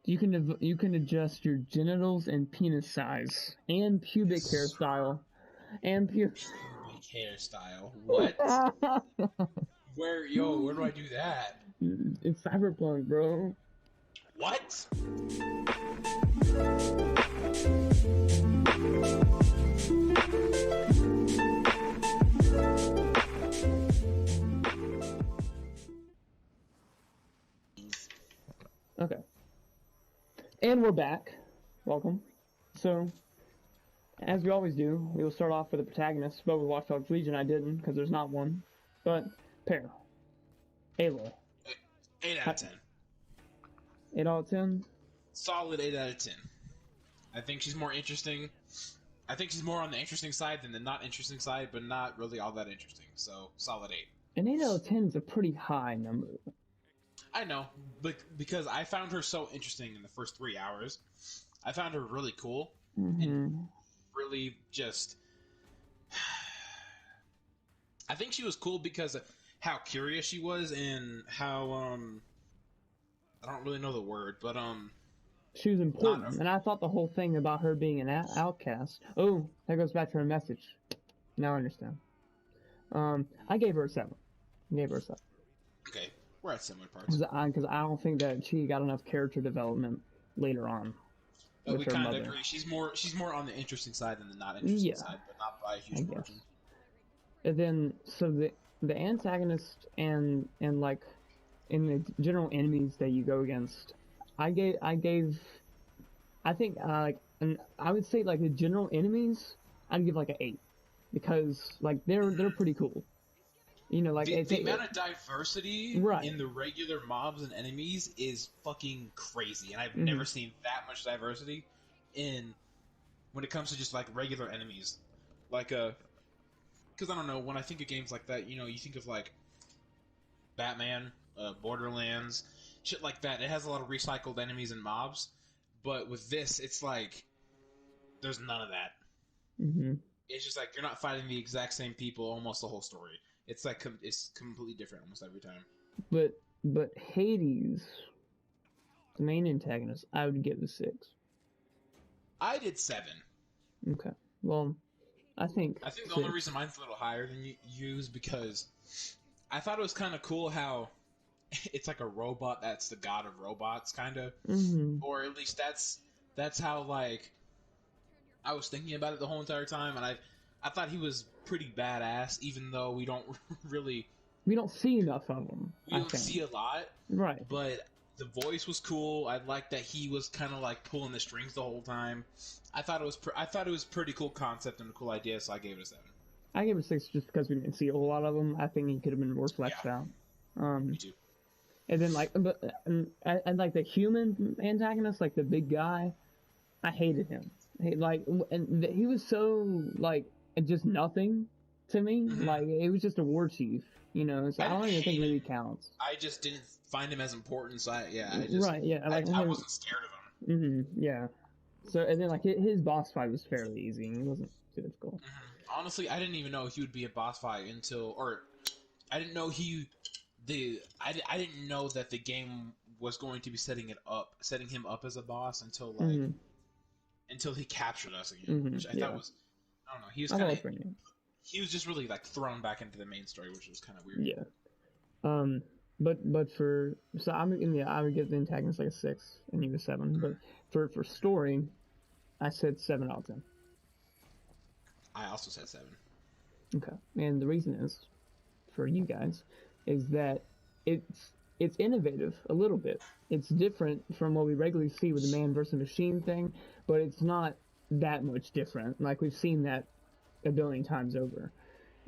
You can adjust your genitals and penis size and pubic hairstyle and Pubic hairstyle. What? Where do I do that? It's cyberpunk, bro. What? Okay. And we're back. Welcome. So, as we always do, we will start off with the protagonist. But with Watch Dogs Legion, I didn't, because there's not one. But, Pear. Aloy. 8 out of 10. 8 out of 10? Solid 8 out of 10. I think she's more interesting. I think she's more on the interesting side than the not interesting side, but not really all that interesting. So, solid 8. An 8 out of 10 is a pretty high number. I know, but because I found her so interesting in the first 3 hours. I found her really cool. And really just... I think she was cool because of how curious she was and how, I don't really know the word, but, she was important, and I thought the whole thing about her being an outcast... Oh, that goes back to her message. Now I understand. I gave her a 7. Okay, we're at similar parts. Because I don't think that she got enough character development later on. But we kind of agree. She's more on the interesting side than the not interesting side, but not by a huge margin. And then, so the antagonist and like in the general enemies that you go against, I think like, and I would say like the general enemies, I'd give like an 8 because like they're pretty cool. You know, like the amount of diversity in the regular mobs and enemies is fucking crazy, and I've never seen that much diversity when it comes to just like regular enemies. Like because I don't know, when I think of games like that, you know, you think of like Batman, Borderlands, shit like that. It has a lot of recycled enemies and mobs, but with this, it's like there's none of that. It's just like you're not fighting the exact same people almost the whole story. It's like it's completely different almost every time. But Hades, the main antagonist, I would give a 6. I did 7. Okay. Well, I think the only reason mine's a little higher than you is because I thought it was kind of cool how it's like a robot that's the god of robots, kind of, or at least that's how like I was thinking about it the whole entire time, and I thought he was pretty badass, even though we don't see enough of him. We don't see a lot, right? But the voice was cool. I liked that he was kind of like pulling the strings the whole time. I thought it was pretty cool concept and a cool idea, so I gave it a 7. I gave it a 6 just because we didn't see a whole lot of them. I think he could have been more fleshed out. Me too. And then like, and like the human antagonist, like the big guy, I hated him. He was so like just nothing to me. Like it was just a war chief, you know. So I don't even think it really counts. I just didn't find him as important. So I wasn't scared of him. Yeah. So and then like his boss fight was fairly easy. He wasn't too difficult. Honestly, I didn't even know he would be a boss fight I didn't know I didn't know that the game was going to be setting him up as a boss until he captured us again, which I thought was, I don't know, he was just really like thrown back into the main story, which was kind of weird. Yeah. I would give the antagonist like a 6 and you a 7. But for story, I said 7 out of 10. I also said 7. Okay, and the reason is, for you guys, is that it's innovative a little bit. It's different from what we regularly see with the man versus machine thing, but it's not that much different. Like we've seen that a billion times over.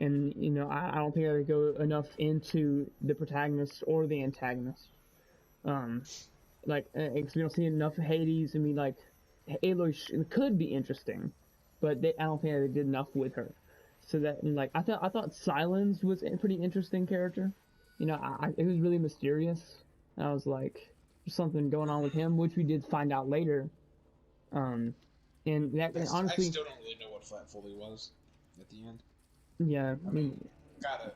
And you know, I don't think I would go enough into the protagonist or the antagonist. Because we don't see enough of Hades. I mean, like Aloy could be interesting, but I don't think they did enough with her. So that, and like I thought Silence was a pretty interesting character. You know, it was really mysterious. And I was like, there's something going on with him, which we did find out later. And honestly, I still don't really know what Flat Fully was at the end. Yeah, I mean, got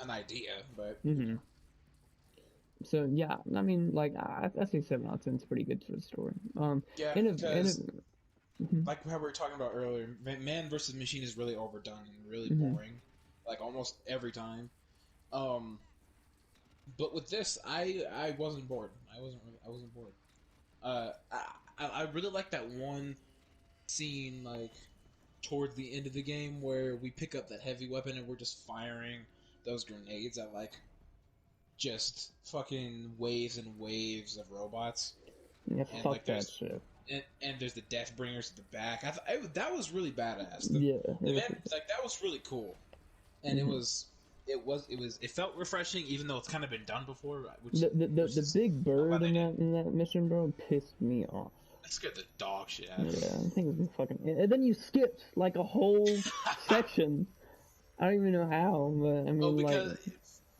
an idea, but So yeah, I mean, like I say 7 out of 10 is pretty good for the story. Yeah, in because mhm, like how we were talking about earlier, man versus machine is really overdone and really mhm. boring, like almost every time. Um, but with this, I wasn't bored. I wasn't bored. I really like that one scene like towards the end of the game where we pick up that heavy weapon and we're just firing those grenades at like just fucking waves and waves of robots, Yeah, and like fuck that shit. and there's the Death Bringers at the back. That was really badass. Yeah, it The was. man like that was really cool, and Mhm. it felt refreshing even though it's kind of been done before, The which is big I'm bird glad they did. in that mission, bro, pissed me off. That scared the dog shit out of me. Yeah, I think it was fucking. And then you skipped like a whole section. I don't even know how, but I Oh, mean, like,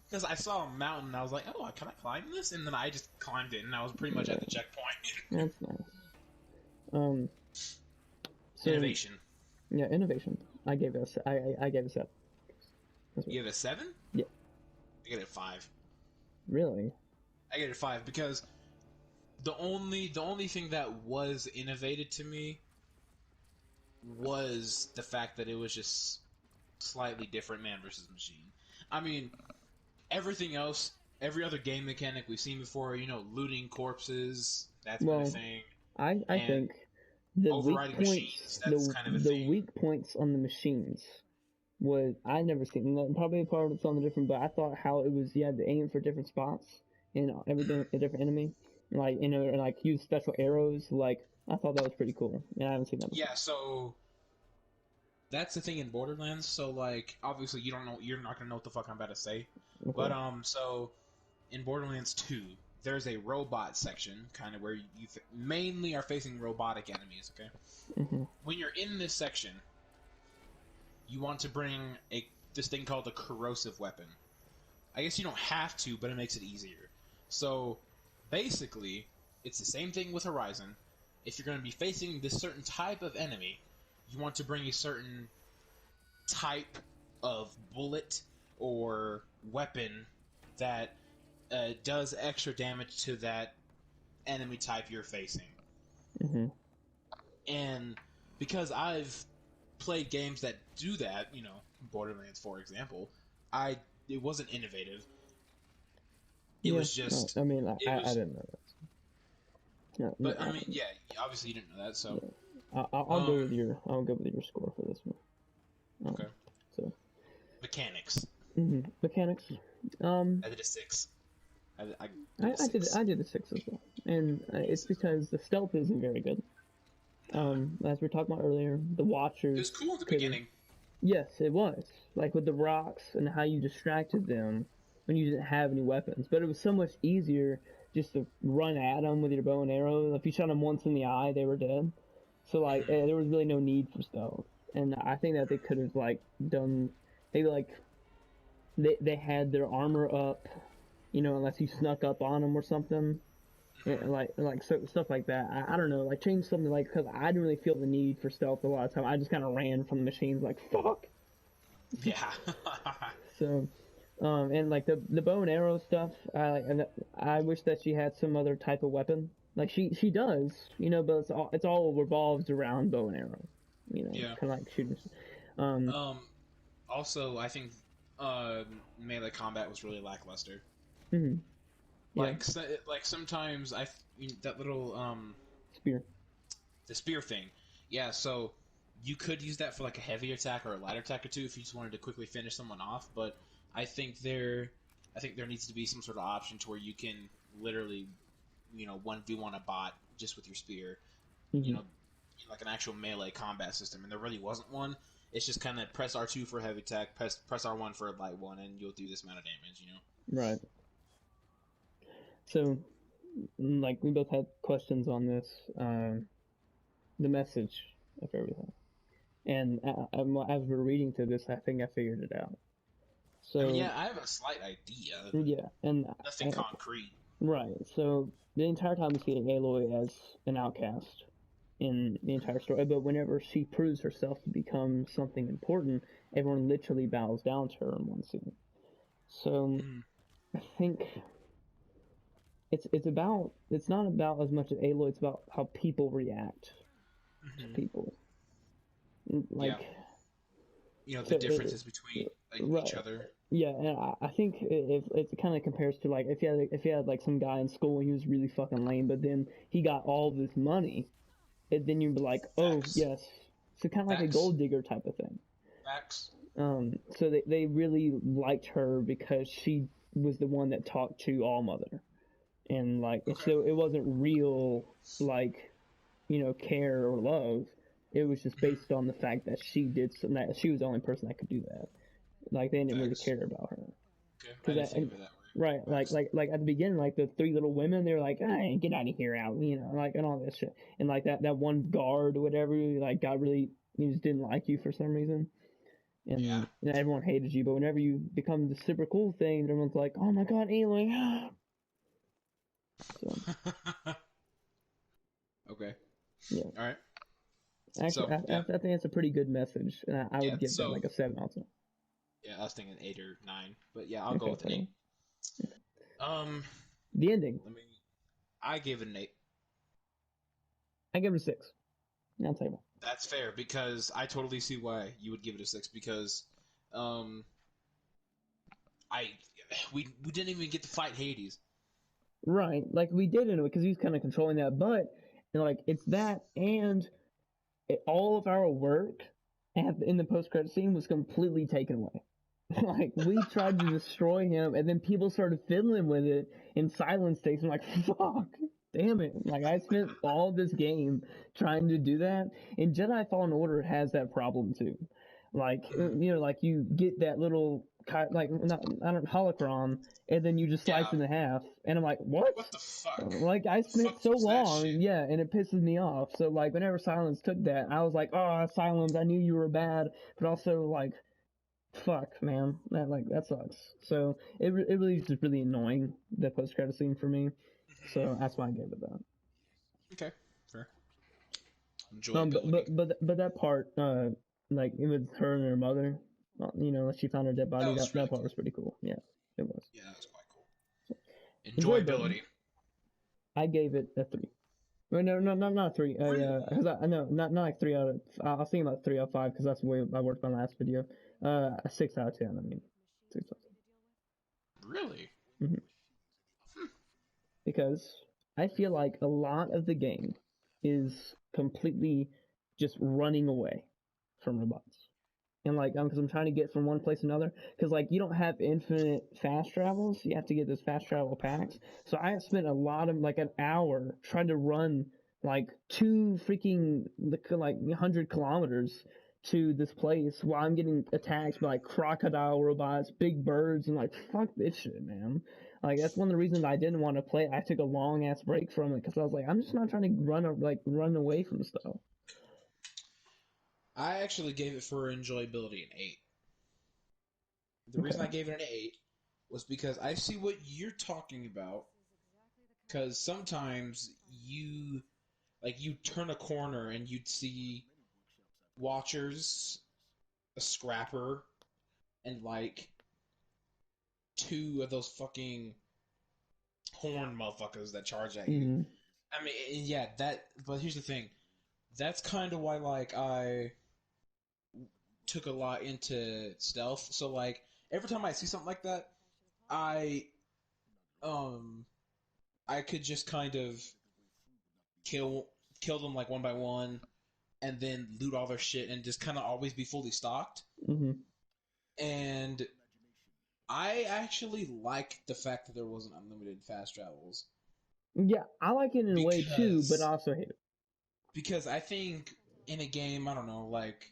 because I saw a mountain and I was like, oh, can I climb this? And then I just climbed it and I was pretty much yeah, at the checkpoint. that's nice. Um, so Innovation. yeah, innovation. I gave it a I gave it a set. You get a 7? Yeah, I get it 5. really. I get it 5 because the only thing that was innovated to me was the fact that it was just slightly different man versus machine. I mean, everything else, every other game mechanic we've seen before, looting corpses, that's been a Well, thing, I and think the weak overriding points machines, that's kind of a the thing. weak points on the machines was I never seen that. Probably part of it's on the different, but I thought how it was you had to aim for different spots and everything a different enemy, like and like use special arrows. Like I thought that was pretty cool, and I haven't seen that before. Yeah, so that's the thing in Borderlands. So like, obviously, you're not gonna know what the fuck I'm about to say, but Okay. so in Borderlands 2, there's a robot section, kind of where you mainly are facing robotic enemies. Okay, Mhm. when you're in this section, you want to bring this thing called the corrosive weapon. I guess you don't have to, but it makes it easier. So basically, it's the same thing with Horizon. If you're going to be facing this certain type of enemy, you want to bring a certain type of bullet or weapon that does extra damage to that enemy type you're facing. Mhm. And because I've played games that do that, Borderlands, for example, I it wasn't innovative. It Yeah. was No, just I mean, it I was didn't know that. No, But I mean, yeah, obviously you didn't know that, so I'll go um with your score for this one. okay. So Mechanics. mechanics. Um, I did a 6. I did a I 6. did a 6 as well, and it's because the stealth isn't very good. Nah. As we were talking about earlier, the It Watchers was cool at the could. beginning. Yes, it was like with the rocks and how you distracted them when you didn't have any weapons. But it was so much easier just to run at them with your bow and arrow. If you shot them once in the eye, they were dead. So like Hmm. there was really no need for stealth. And I think that they could have like done maybe like they had their armor up, unless you snuck up on them or something. Yeah, Hmm. like so, stuff like that. I don't know, like change something like because I didn't really feel the need for stealth a lot of time. I just kind of ran from the machines like fuck. Yeah. So, and like the bow and arrow stuff, I wish that she had some other type of weapon. Like she does, but it's all revolves around bow and arrow. Yeah. Kind of like shooting. Um, Um. Also, I think uh, melee combat was really lackluster. mm-hmm, yeah, Like sometimes that little spear. the spear thing. Yeah. So you could use that for like a heavy attack or a light attack or two if you just wanted to quickly finish someone off. But I think there, I think there needs to be some sort of option to where you can literally, 1v1 a bot just with your spear. You Mm-hmm, know, like an actual melee combat system, and there really wasn't one. It's just kind of press R2 for heavy attack, press R1 for a light one, and you'll do this amount of damage. right. So, like we both had questions on this. The message of everything. And as we're reading through this, I think I figured it out. I mean, So yeah, I have a slight idea, but yeah, and nothing concrete. right. So the entire time we see Aloy as an outcast in the entire story, but whenever she proves herself to become something important, everyone literally bows down to her in one scene. So Mm. I think it's not about as much as Aloy. It's about how people react to people. Like, the differences between like right, each other. yeah, and I think it kind of compares to like if you had like some guy in school and he was really fucking lame, but then he got all this money, and then you'd be like, oh Facts. yes, so kind of like a Facts. gold digger type of thing. Facts. So they really liked her because she was the one that talked to All Mother, and like Okay. so it wasn't real like care or love. It was just based on the fact that she did some, that she was the only person that could do that. Like they didn't really Facts. care about her. Okay. I Cause didn't think of it that way. right, Facts. like at the beginning, like the three little women, they were like, "Hey, get out of here, out," like and all this shit. And like that one guard or whatever, like got really, he just didn't like you for some reason, Yeah. and everyone hated you. But whenever you become the super cool thing, everyone's like, "Oh my god, Aloy!" So Okay. yeah, All right. actually, So yeah. I think that's a pretty good message, and I Yeah. would give that So like a 7 out of 10. yeah, I was thinking 8 or 9, but yeah, I'll go Okay, with an fair. 8. Um, The ending, let me. I gave it an 8. I give it a 6. I'll tell you why. That's fair because I totally see why you would give it a 6 because, um, I we didn't even get to fight Hades. Right, like we did in it because he was kind of controlling that, but like it's that and all of our work in the post credit scene was completely taken away. Like we tried to destroy him, and then people started fiddling with it in silence takes. I'm like, fuck, damn it! Like I spent all this game trying to do that, and Jedi Fallen Order has that problem too. Like like you get that little like not I don't holocron, and then you just slice Yeah. in half, and I'm like, Like what? what the fuck? Like I What the spent fuck so was that long, shit? yeah, and it pisses me off. So like whenever Silence took that, I was like, oh, Silence, I knew you were bad, but also like, fuck, man, that sucks. So it really is just really annoying, the post credit scene for me. So that's why I gave it that. Okay, fair. But Enjoyability. that part, like it was her and her mother, she found her dead That body. was That really part cool. was pretty cool. Yeah, it was. Yeah, that was quite cool. Enjoyability. Enjoyability. I gave it a 3. Well, no, not a 3. Really? Cause I know not like 3 out of. I was thinking about 3 out of 5 because that's the way I worked my last video. A 6 out of 10. I mean, 6 out Really? of 10. Because I feel like a lot of the game is completely just running away from robots. And like, because I'm trying to get from one place to another, because like you don't have infinite fast travels, you have to get those fast travel packs. So I spent a lot of like an hour trying to run like 100 kilometers to this place while I'm getting attacked by like crocodile robots, big birds, and like fuck this shit, man. Like that's one of the reasons I didn't want to play. I took a long ass break from it because I was like, I'm just not trying to run away from stuff. I actually gave it for enjoyability an 8. The reason I Okay. gave it an 8 was because I see what you're talking about. Because sometimes you turn a corner and you'd see watchers, a scrapper, and like two of those fucking horn motherfuckers that charge at you. Mm-hmm. I mean, yeah, that. But here's the thing. That's kind of why, like, I took a lot into stealth. So, like, every time I see something like that, I, um, I could just kind of kill kill them like one by one, and then loot all their shit, and just kind of always be fully stocked. Mm-hmm. And I actually like the fact that there wasn't unlimited fast travels Yeah, I like it in a way too, but I because also hate it. I think in a game, I don't know, like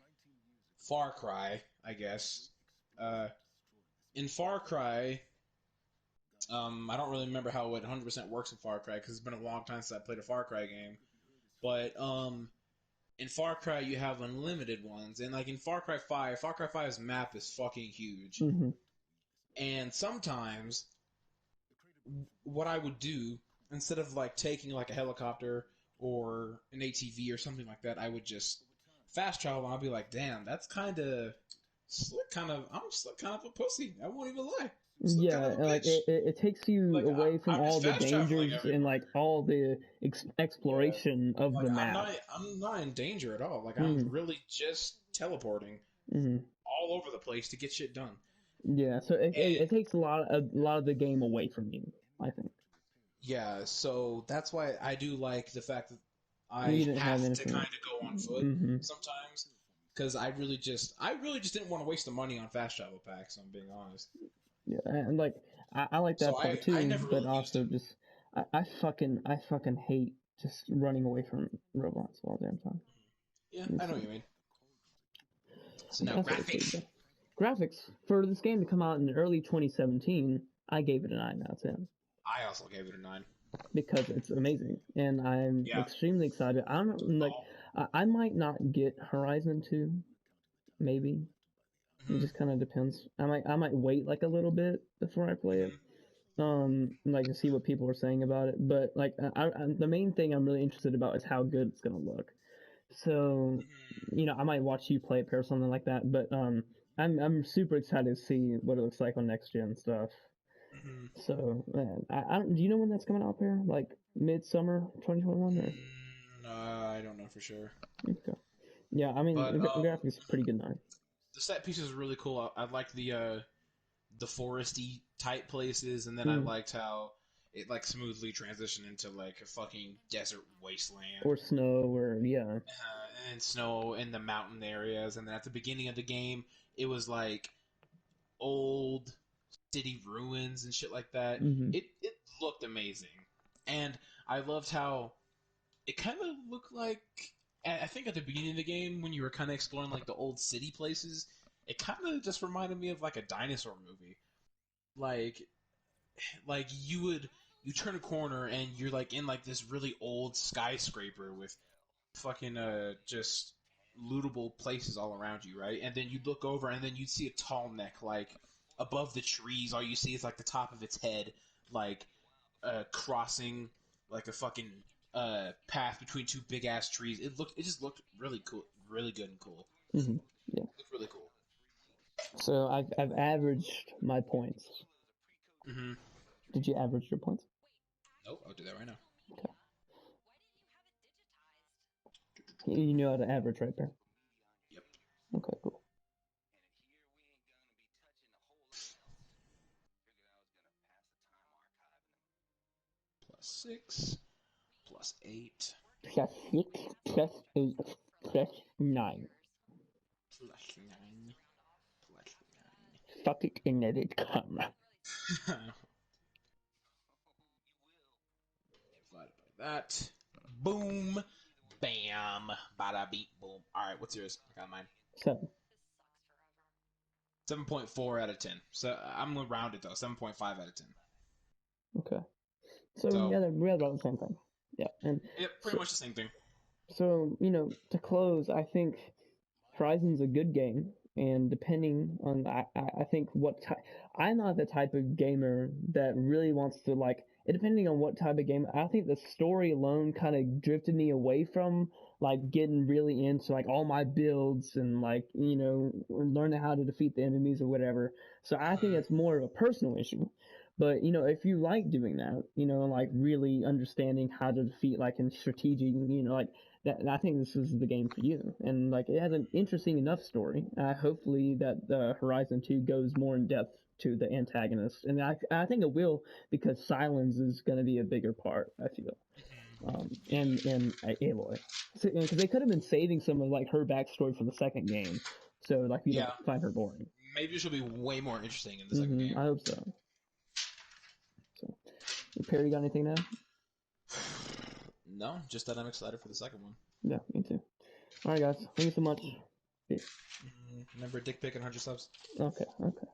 Far Cry, I guess. Uh, in Far Cry, I don't really remember how it 100% works in Far Cry because it's been a long time since I played a Far Cry game. But in Far Cry, you have unlimited ones, and like in Far Cry Five's map is fucking huge. Mm-hmm. And sometimes, what I would do instead of like taking like a helicopter or an ATV or something like that, I would just fast travel, and I'll be like, damn, that's kind of slick. I'm slick, kind of a pussy. I won't even lie. Yeah, kind of a like bitch. it takes you Like away from I'm all just the fast traveling dangers and everywhere. like all the Yeah. exploration of Like the map. I'm not in danger at all. Like I'm Mm, really just teleporting mm. all over the place to get shit done. Yeah, so And it takes a lot of the game away from you, I think. yeah, so that's why I do like the fact that You I didn't have have to anything. kind of go on foot Mm-hmm. sometimes because I really just didn't want to waste the money on fast travel packs. I'm being honest. Yeah, and like I like So that part I too, never but really used also them. just I fucking hate just running away from robots all the damn time. Yeah, I It's, know what you mean. So now that's always pretty graphics. bad. Graphics for this game to come out in early 2017, I gave it a 9 out of 10 I also gave it a 9. because it's amazing and I'm Yeah. extremely excited. I don't like Oh. I might not get Horizon 2, maybe. It Hmm. just kind of depends. I might wait like a little bit before I play it. Hmm. Like to see what people are saying about it. But like, the main thing I'm really interested about is how good it's gonna look. So, Hmm. I might watch you play it or something like that. But I'm super excited to see what it looks like on next gen stuff. Hmm. So, man, do you know when that's coming out there? Like midsummer 2021 or? I don't know for sure, Okay. Yeah, I mean, but graphics is pretty good now. the set pieces are really cool. I like the foresty type places, and then I Mm. liked how it like smoothly transitioned into like a fucking desert Or wasteland, snow, or yeah. and snow in the mountain areas. And then at the beginning of the game, it was like old city ruins and shit like that. Mm-hmm. It looked amazing, and I loved how it kind of looked like. I think at the beginning of the game, when you were kind of exploring like the old city places, it kind of just reminded me of like a dinosaur movie. Like you turn a corner and you're like in like this really old skyscraper with fucking just lootable places all around you, right? And then you look over and then you see a tall neck like above the trees. All you see is like the top of its head, like crossing like a fucking path between two big ass trees. It just looked really cool, really good and cool. Mm-hmm. Yeah. It looked really cool. So I've averaged my points. Mm-hmm. Did you average your points? Nope, I'll do that right now. Okay. You know how to average right there. Yep. Okay, cool. +6, +8, +6, +8, +9. +9, Fuck it and let it come. +9. Divided by that. Boom. Bam. Bada beep boom. Alright, what's yours? I got mine. 7. 7.4 out of 10. So I'm gonna round it though. 7.5 out of 10. Okay. So So we had about the same thing. Yeah, and yeah, pretty so, much the same thing. so to close, I think Horizon's a good game, and depending on I think I'm not the type of gamer that really wants to like it. Depending on what type of game, I think the story alone kind of drifted me away from like getting really into like all my builds and like learning how to defeat the enemies or whatever. So I think Mm-hmm. it's more of a personal issue. But if you like doing that, like really understanding how to defeat like in strategic, like that, I think this is the game for you. And like it has an interesting enough story. Hopefully that the Horizon 2 goes more in depth to the antagonist, and I think it will because Silence is going to be a bigger part. I feel, Yeah. and Aloy, because they could have been saving some of like her backstory for the second game, so like you don't Yeah. find her boring. Maybe she'll be way more interesting in the second I game. hope so. So, Perry, got anything now? No, just that I'm excited for the second one. Yeah, me too. All right, guys. Thank you so much. Peace. Remember dick pic and 100 subs? Okay. Okay.